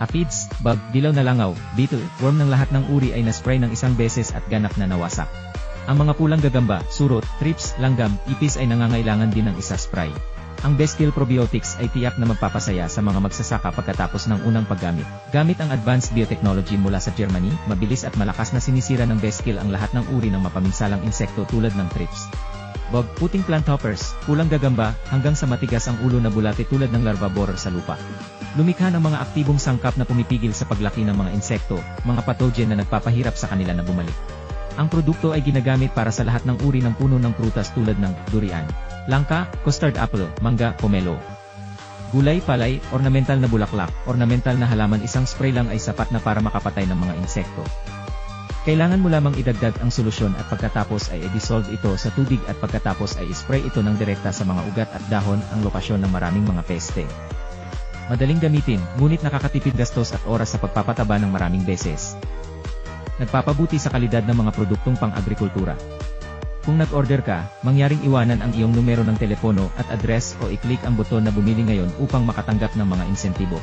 Aphids, bug, dilaw na langaw, beetle, worm ng lahat ng uri ay naspray ng isang beses at ganap na nawasak. Ang mga pulang gagamba, surot, thrips, langgam, ipis ay nangangailangan din ng isa spray. Ang Best-Kill Probiotics ay tiyak na magpapasaya sa mga magsasaka pagkatapos ng unang paggamit. Gamit ang advanced biotechnology mula sa Germany, mabilis at malakas na sinisira ng Best-Kill ang lahat ng uri ng mapaminsalang insekto tulad ng thrips, bug, puting plant hoppers, pulang gagamba, hanggang sa matigas ang ulo na bulate tulad ng larva borer sa lupa. Lumikha ng mga aktibong sangkap na pumipigil sa paglaki ng mga insekto, mga pathogen na nagpapahirap sa kanila na bumalik. Ang produkto ay ginagamit para sa lahat ng uri ng puno ng prutas tulad ng durian, langka, custard apple, mangga, pomelo. Gulay, palay, ornamental na bulaklak, ornamental na halaman, isang spray lang ay sapat na para makapatay ng mga insekto. Kailangan mo lamang idagdag ang solusyon at pagkatapos ay i-dissolve ito sa tubig at pagkatapos ay spray ito ng direkta sa mga ugat at dahon, ang lokasyon ng maraming mga peste. Madaling gamitin, ngunit nakakatipid gastos at oras sa pagpapataba ng maraming beses. Nagpapabuti sa kalidad ng mga produktong pang-agrikultura. Kung nag-order ka, mangyaring iwanan ang iyong numero ng telepono at address o i-click ang buton na bumili ngayon upang makatanggap ng mga insentibo.